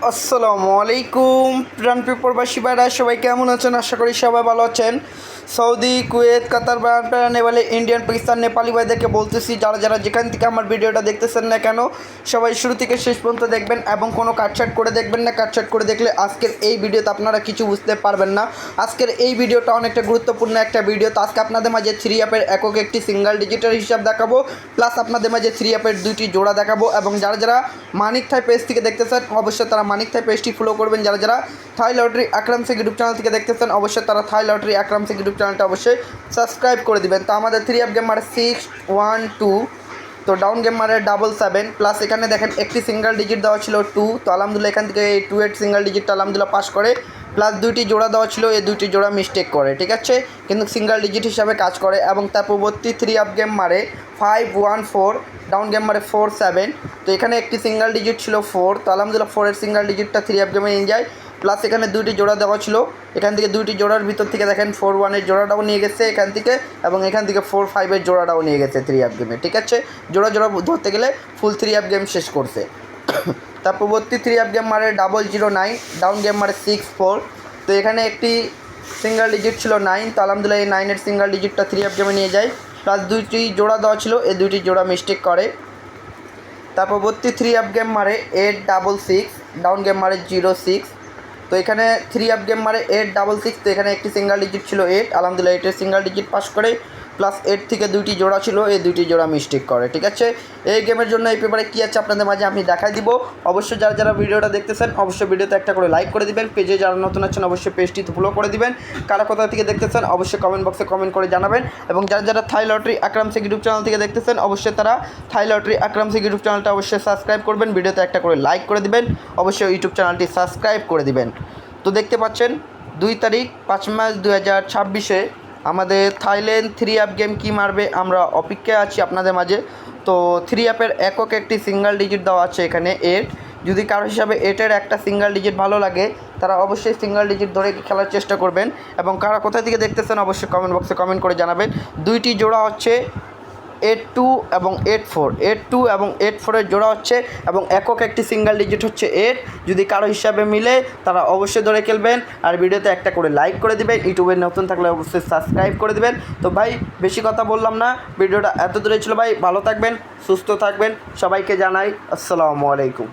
আসসালামু আলাইকুম প্রাণপ্রিয় প্রবাসী ভাইরা, সবাই কেমন আছেন? আশা করি সবাই ভালো আছেন। সৌদি, কুয়েত, কাতার, বাহরাইন, নেপালে, ইন্ডিয়ান, পাকিস্তান, নেপালি ভাইদেরকে বলতেছি, যারা যারা যেখান থেকে আমার ভিডিওটা দেখতেছেন না কেন, সবাই শুরু থেকে শেষ পর্যন্ত দেখবেন এবং কোনো কাটছাট করে দেখবেন না। কাটছাট করে দেখলে আজকের এই ভিডিওতে আপনারা কিছু বুঝতে পারবেন না। আজকের এই ভিডিওটা অনেকটা গুরুত্বপূর্ণ একটা ভিডিও। তো আজকে আপনাদের মাঝে থ্রি অ্যাপের একক একটি সিঙ্গেল ডিজিটের হিসাব দেখাবো, প্লাস আপনাদের মাঝে থ্রি অ্যাপের দুইটি জোড়া দেখাবো। এবং যারা যারা মানিক থাই পেজ থেকে দেখতেছেন অবশ্যই তারা মানিক থাই পেজটি ফলো করবেন। যারা যারা থাই লটারি আকরাম শেখ ইউটিউব চ্যানেল থেকে দেখতেছেন অবশ্যই তারা থাই লটারি আকরাম শেখ ইউটিউব চ্যানেলটা অবশ্যই সাবস্ক্রাইব করে দিবেন। তো আমাদের থ্রি অ্যাপ গেম মারে 612, তো ডাউন গেম মারে 777, প্লাস এখানে দেখেন একটি সিঙ্গেল ডিজিট দেওয়া ছিল 2, তো আলহামদুলিল্লাহ এখান থেকে এই 2 সিঙ্গেল ডিজিটটা আলহামদুলিল্লাহ পাস করে। প্লাস দুইটি জোড়া দেওয়া ছিল, এই দুইটি জোড়া মিস্টেক করে, ঠিক আছে, কিন্তু সিঙ্গেল ডিজিট হিসাবে কাজ করে। এবং তার পরবর্তী থ্রি আপ গেম মারে 514, ডাউন গেম মারে 47, তো এখানে একটি সিঙ্গেল ডিজিট ছিল 4, তো আলহামদুলিল্লাহ 4 সিঙ্গেল ডিজিটটা থ্রি আপ গেমে নিয়ে যায়। প্লাস এখানে দুইটি জোড়া দেওয়া ছিল, এখান থেকে দুইটি জোড়ার ভিতর থেকে দেখেন 4-1 জোড়াটাও নিয়ে গেছে এখান থেকে, এবং এখান থেকে 4-5 জোড়াটাও নিয়ে গেছে থ্রি আপ গেমে, ঠিক আছে। জোড়া জোড়া ধরতে গেলে ফুল থ্রি আপ গেম শেষ করছে। তার পরবর্তী থ্রি আপ গেম মারে 009, ডাউন গেম মারে 64, তো এখানে একটি সিঙ্গেল ডিজিট ছিল 9, তো আলহামদুলিল্লাহ এই 9 সিঙ্গেল ডিজিটটা থ্রি আপ গেমে নিয়ে যায়। প্লাস দুইটি জোড়া দেওয়া ছিল, এই দুইটি জোড়া মিস্টেক করে। তার পরবর্তী থ্রি আপ গেম মারে 866, ডাউন গেম মারে 06, তো এখানে থ্রি আপ গেম মারে 866, তো এখানে একটি সিঙ্গেল ডিজিট ছিল 8, আলহামদুলিল্লাহ 8 সিঙ্গেল ডিজিট পাস করে। প্লাস 8 থেকে দুইটি জোড়া ছিল, এই দুইটি জোড়া মিস্টেক করে, ঠিক আছে। এই গেমের জন্য এই পেপারে কী আছে আপনাদের মাঝে আমি দেখাই দিব। অবশ্যই যারা যারা ভিডিওটা দেখতেছেন অবশ্যই ভিডিওতে একটা করে লাইক করে দিবেন। পেজে যারা নতুন আছেন অবশ্যই পেজটি ফলো করে দিবেন। কারা কোথা থেকে দেখতেছেন অবশ্যই কমেন্ট বক্সে কমেন্ট করে জানাবেন। এবং যারা যারা থাই লটারি আকরাম শেখ ইউটিউব চ্যানেল থেকে দেখতেছেন অবশ্যই তারা থাই লটারি আকরাম শেখ ইউটিউব চ্যানেলটা অবশ্যই সাবস্ক্রাইব করবেন। ভিডিওতে একটা করে লাইক করে দিবেন, অবশ্যই ইউটিউব চ্যানেলটি সাবস্ক্রাইব করে দিবেন। তো দেখতে পাচ্ছেন 2 তারিখ 5 মার্চ 2026 আমাদের থাইল্যান্ড থ্রি অ্যাপ গেম কী মারবে আমরা অপেক্ষায় আছি আপনাদের মাঝে। তো থ্রি অ্যাপের একক একটি সিঙ্গেল ডিজিট দেওয়া আছে এখানে 8, যদি কারো হিসাবে 8-এর একটা সিঙ্গেল ডিজিট ভালো লাগে তারা অবশ্যই সিঙ্গেল ডিজিট ধরে খেলার চেষ্টা করবেন। এবং কারা কোথা থেকে দেখতেছেন অবশ্যই কমেন্ট বক্সে কমেন্ট করে জানাবেন। দুইটি জোড়া হচ্ছে 8-2 এবং 8-4, 8-2 এবং 8-4-এর জোড়া হচ্ছে, এবং একক একটি সিঙ্গেল ডিজিট হচ্ছে 8। যদি কারো হিসাবে মিলে তারা অবশ্যই ধরে খেলবেন। আর ভিডিওতে একটা করে লাইক করে দিবেন, ইউটিউবে নতুন থাকলে অবশ্যই সাবস্ক্রাইব করে দিবেন। তো ভাই বেশি কথা বললাম না, ভিডিওটা এত দূরে ছিল ভাই। ভালো থাকবেন, সুস্থ থাকবেন, সবাইকে জানাই আসসালামু আলাইকুম।